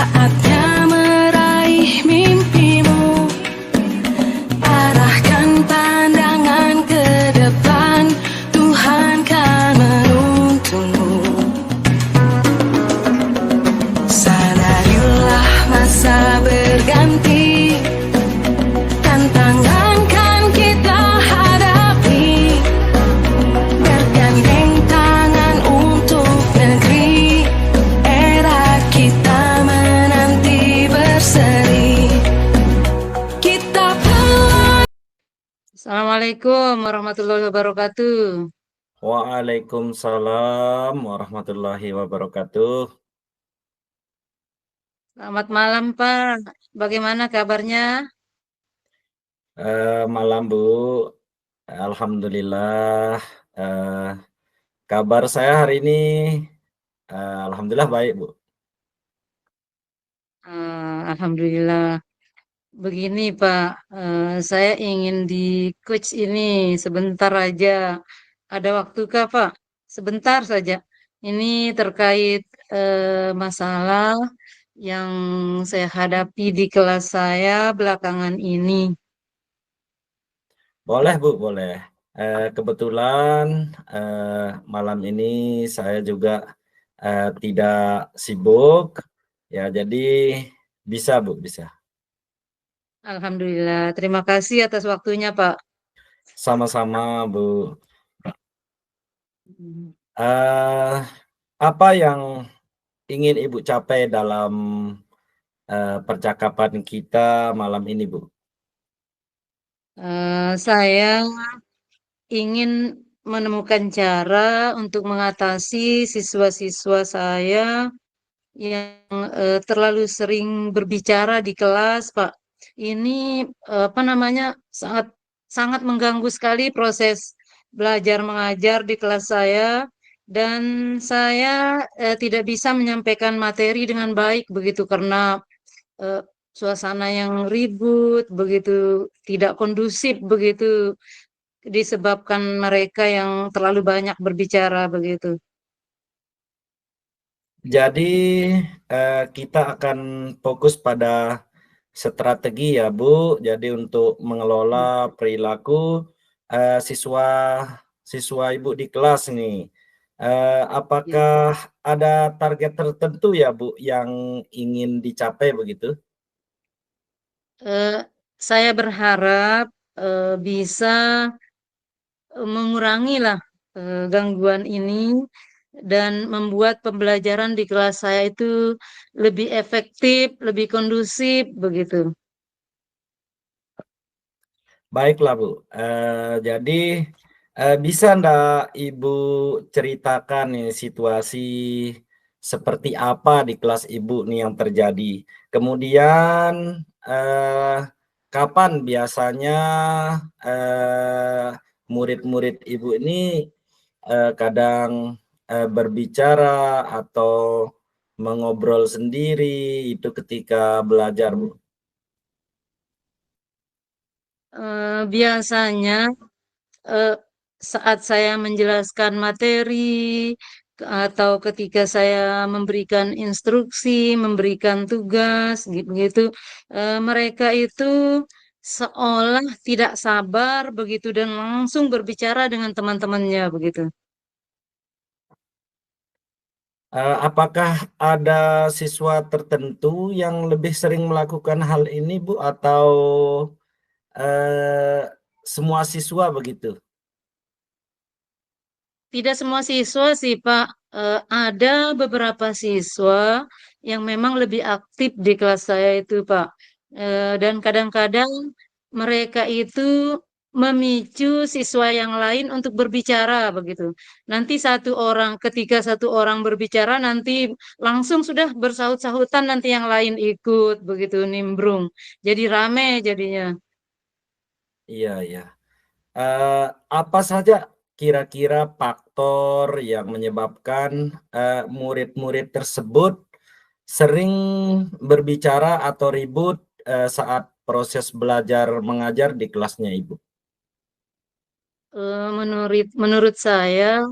saatnya meraih mimpimu. Arahkan pandangan ke depan, Tuhan kan menuntunmu. Sadarilah masa berganti, tantangan kan kita hadapi. Bergandeng tangan untuk negeri, era kita menanti berseri. Kita pelan. Assalamualaikum warahmatullahi wabarakatuh. Waalaikumsalam warahmatullahi wabarakatuh. Selamat malam, Pak. Bagaimana kabarnya? Malam Bu, alhamdulillah. Kabar saya hari ini, alhamdulillah baik Bu. Alhamdulillah. Begini, Pak, saya ingin di coach ini sebentar aja. Ada waktukah, Pak? Sebentar saja. Ini terkait masalah yang saya hadapi di kelas saya belakangan ini. Boleh Bu, boleh. Kebetulan malam ini saya juga tidak sibuk, ya jadi bisa Bu, bisa. Alhamdulillah. Terima kasih atas waktunya, Pak. Sama-sama Bu. Hmm. Apa yang ingin Ibu capai dalam percakapan kita malam ini, Bu? Saya ingin menemukan cara untuk mengatasi siswa-siswa saya yang terlalu sering berbicara di kelas, Pak. Ini apa namanya sangat sangat mengganggu sekali proses belajar mengajar di kelas saya dan saya tidak bisa menyampaikan materi dengan baik begitu karena eh, suasana yang ribut, begitu tidak kondusif, begitu disebabkan mereka yang terlalu banyak berbicara begitu. Jadi kita akan fokus pada strategi ya, Bu. Jadi untuk mengelola perilaku siswa Ibu di kelas nih. Ya. Apakah ada target tertentu ya, Bu, yang ingin dicapai begitu? Eh, saya berharap bisa mengurangi lah gangguan ini dan membuat pembelajaran di kelas saya itu lebih efektif, lebih kondusif begitu. Baiklah, Bu. Jadi bisa ndak Ibu ceritakan nih situasi seperti apa di kelas Ibu nih yang terjadi? Kemudian kapan biasanya murid-murid Ibu ini kadang berbicara atau mengobrol sendiri itu ketika belajar, Bu? Biasanya eh, saat saya menjelaskan materi atau ketika saya memberikan instruksi, memberikan tugas, gitu-gitu, mereka itu seolah tidak sabar begitu dan langsung berbicara dengan teman-temannya begitu. Apakah ada siswa tertentu yang lebih sering melakukan hal ini, Bu, atau eh, semua siswa begitu? Tidak semua siswa sih, Pak. Ada beberapa siswa yang memang lebih aktif di kelas saya itu, Pak. Dan kadang-kadang mereka itu memicu siswa yang lain untuk berbicara begitu. Nanti ketika satu orang berbicara, nanti langsung sudah bersahut-sahutan, nanti yang lain ikut begitu nimbrung. Jadi rame jadinya. Iya, iya. Apa saja kira-kira faktor yang menyebabkan murid-murid tersebut sering berbicara atau ribut saat proses belajar mengajar di kelasnya, Ibu? Menurut saya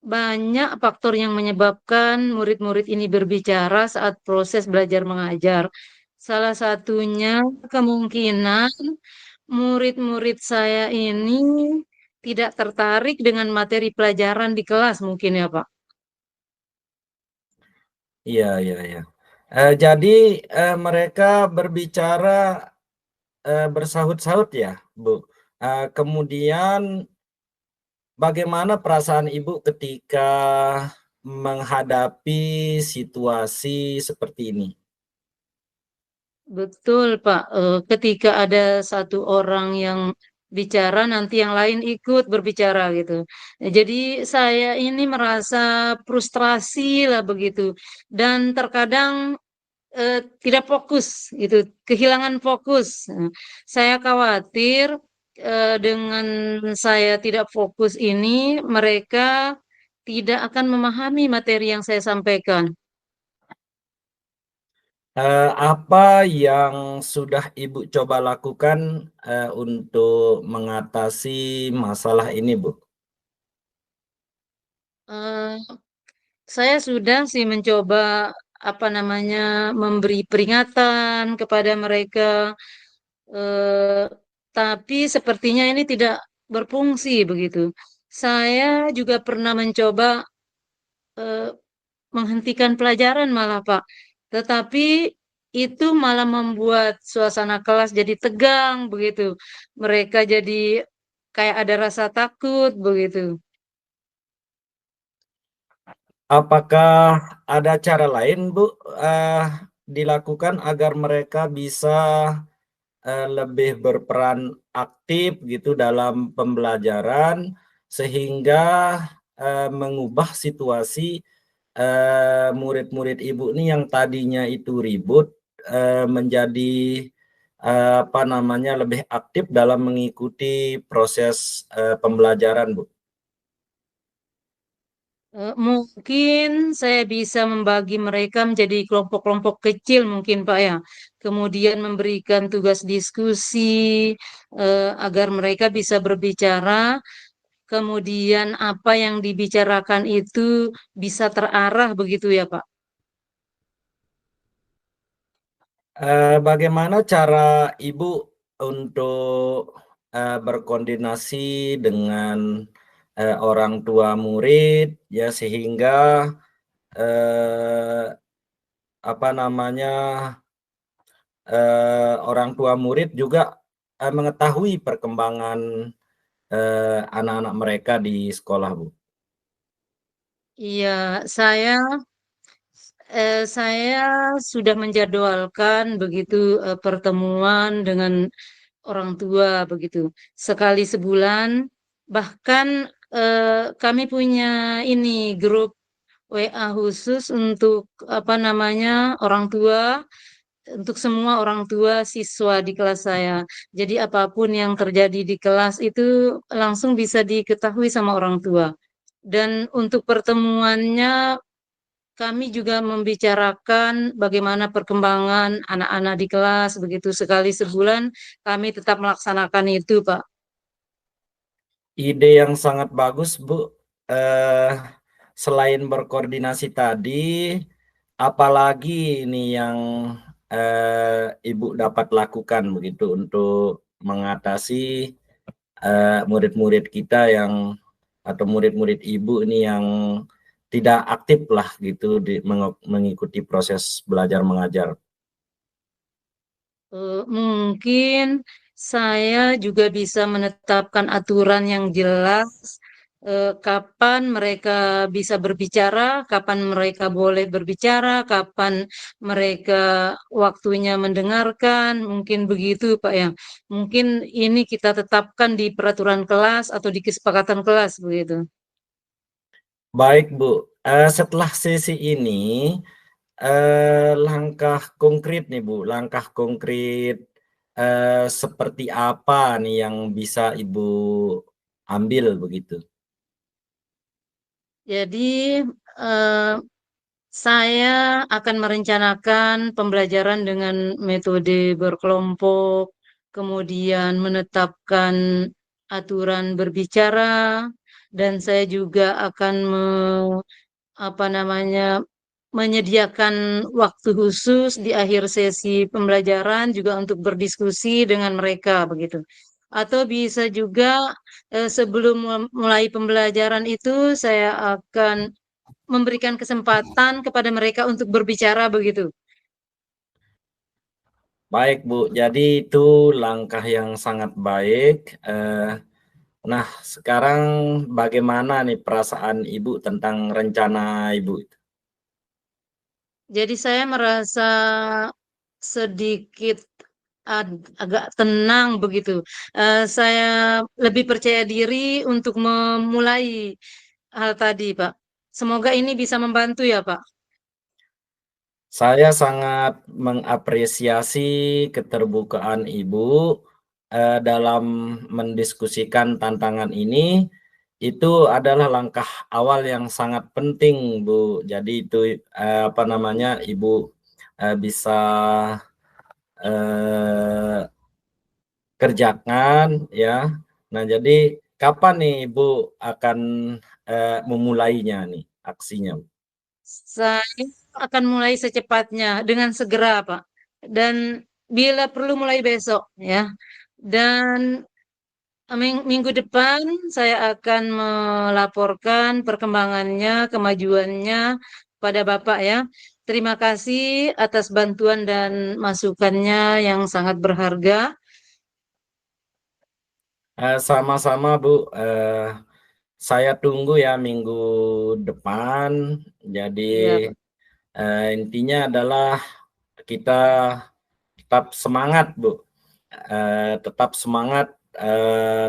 banyak faktor yang menyebabkan murid-murid ini berbicara saat proses belajar mengajar. Salah satunya kemungkinan murid-murid saya ini tidak tertarik dengan materi pelajaran di kelas mungkin ya, Pak. Iya, iya, iya. Jadi mereka berbicara bersahut-sahut ya, Bu. Kemudian bagaimana perasaan Ibu ketika menghadapi situasi seperti ini? Betul, Pak. Ketika ada satu orang yang bicara, nanti yang lain ikut berbicara gitu. Jadi saya ini merasa frustrasi lah begitu. Dan terkadang tidak fokus gitu, kehilangan fokus. Saya khawatir dengan saya tidak fokus ini, mereka tidak akan memahami materi yang saya sampaikan. Apa yang sudah Ibu coba lakukan, untuk mengatasi masalah ini, Bu? Eh, saya sudah sih mencoba apa namanya memberi peringatan kepada mereka, eh, tapi sepertinya ini tidak berfungsi begitu. Saya juga pernah mencoba eh, menghentikan pelajaran malah, Pak. Tetapi itu malah membuat suasana kelas jadi tegang begitu. Mereka jadi kayak ada rasa takut begitu. Apakah ada cara lain, Bu, dilakukan agar mereka bisa, lebih berperan aktif gitu dalam pembelajaran sehingga, mengubah situasi, murid-murid Ibu nih yang tadinya itu ribut, menjadi, apa namanya, lebih aktif dalam mengikuti proses, pembelajaran, Bu? Mungkin saya bisa membagi mereka menjadi kelompok-kelompok kecil mungkin Pak ya. Kemudian memberikan tugas diskusi agar mereka bisa berbicara. Kemudian apa yang dibicarakan itu bisa terarah begitu ya Pak. Bagaimana cara Ibu untuk, berkoordinasi dengan, orang tua murid ya sehingga, eee, apa namanya, orang tua murid juga, mengetahui perkembangan, anak-anak mereka di sekolah, Bu? Iya, saya sudah menjadwalkan begitu pertemuan dengan orang tua begitu sekali sebulan. Bahkan kami punya ini grup WA khusus untuk apa namanya orang tua, untuk semua orang tua siswa di kelas saya. Jadi apapun yang terjadi di kelas itu langsung bisa diketahui sama orang tua. Dan untuk pertemuannya kami juga membicarakan bagaimana perkembangan anak-anak di kelas begitu sekali sebulan kami tetap melaksanakan itu, Pak. Ide yang sangat bagus, Bu. Eh, Selain berkoordinasi tadi, apalagi ini yang Ibu dapat lakukan begitu untuk mengatasi murid-murid kita yang atau murid-murid Ibu ini yang tidak aktif lah gitu mengikuti proses belajar mengajar. Mungkin saya juga bisa menetapkan aturan yang jelas, kapan mereka bisa berbicara, kapan mereka boleh berbicara, kapan mereka waktunya mendengarkan, mungkin begitu, Pak ya. Mungkin ini kita tetapkan di peraturan kelas atau di kesepakatan kelas begitu. Baik, Bu. Setelah sesi ini, langkah konkret nih, Bu, langkah konkret, seperti apa nih yang bisa Ibu ambil begitu? Jadi, eh, saya akan merencanakan pembelajaran dengan metode berkelompok, kemudian menetapkan aturan berbicara, dan saya juga akan menyediakan waktu khusus di akhir sesi pembelajaran juga untuk berdiskusi dengan mereka begitu. Atau bisa juga sebelum mulai pembelajaran itu saya akan memberikan kesempatan kepada mereka untuk berbicara begitu. Baik, Bu. Jadi itu langkah yang sangat baik. Nah, sekarang bagaimana nih perasaan Ibu tentang rencana Ibu? Jadi saya merasa sedikit agak tenang begitu. Saya lebih percaya diri untuk memulai hal tadi, Pak. Semoga ini bisa membantu ya, Pak. Saya sangat mengapresiasi keterbukaan Ibu dalam mendiskusikan tantangan ini. Itu adalah langkah awal yang sangat penting, Bu. Jadi itu apa namanya, Ibu bisa kerjakan ya. Nah, jadi kapan nih Ibu akan memulainya nih aksinya? Saya akan mulai secepatnya dengan segera, Pak. Dan bila perlu mulai besok ya. Dan minggu depan saya akan melaporkan perkembangannya, kemajuannya pada Bapak ya. Terima kasih atas bantuan dan masukannya yang sangat berharga. Sama-sama Bu. Saya tunggu ya minggu depan. Jadi Iya, Pak. intinya adalah kita tetap semangat, Bu. Tetap semangat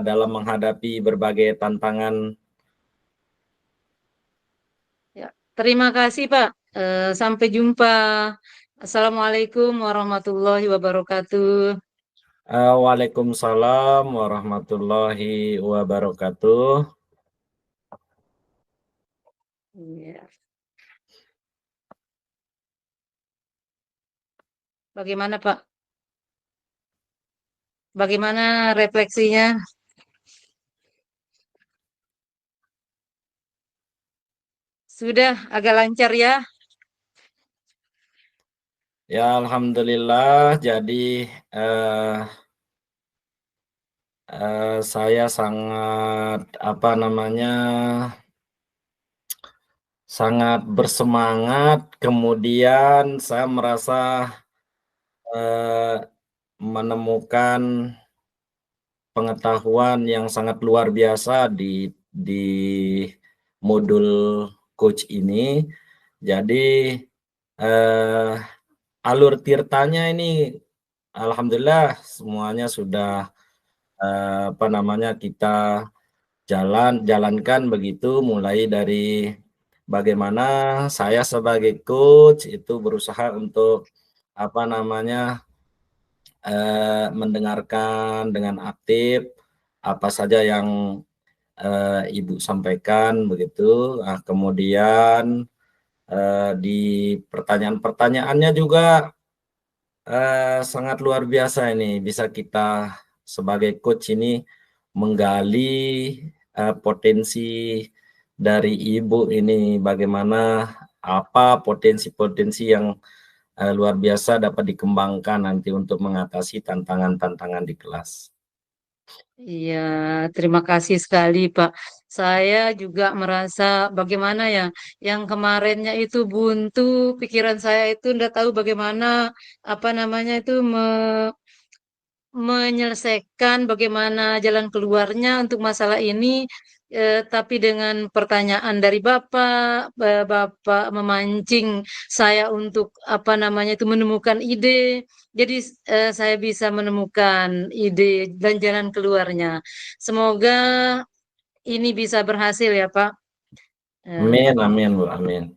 dalam menghadapi berbagai tantangan. Ya. Terima kasih, Pak. Sampai jumpa. Assalamualaikum warahmatullahi wabarakatuh. Waalaikumsalam warahmatullahi wabarakatuh. Iya. Bagaimana, Pak? Bagaimana refleksinya? Sudah agak lancar ya? Ya, alhamdulillah. Jadi saya sangat apa namanya, sangat bersemangat. Kemudian saya merasa menemukan pengetahuan yang sangat luar biasa di modul coach ini. Jadi eh, alur tirtanya ini alhamdulillah semuanya sudah apa namanya, kita jalankan begitu, mulai dari bagaimana saya sebagai coach itu berusaha untuk apa namanya, mendengarkan dengan aktif apa saja yang Ibu sampaikan begitu. Kemudian di pertanyaan-pertanyaannya juga sangat luar biasa ini, bisa kita sebagai coach ini menggali potensi dari Ibu ini, bagaimana apa potensi-potensi yang luar biasa dapat dikembangkan nanti untuk mengatasi tantangan-tantangan di kelas. Iya, terima kasih sekali, Pak. Saya juga merasa bagaimana ya, yang kemarinnya itu buntu, pikiran saya itu enggak tahu bagaimana apa namanya itu menyelesaikan bagaimana jalan keluarnya untuk masalah ini, tapi dengan pertanyaan dari Bapak, Bapak memancing saya untuk apa namanya itu menemukan ide. Jadi saya bisa menemukan ide dan jalan keluarnya. Semoga ini bisa berhasil ya Pak. Eh, Amin, amin Bu, amin.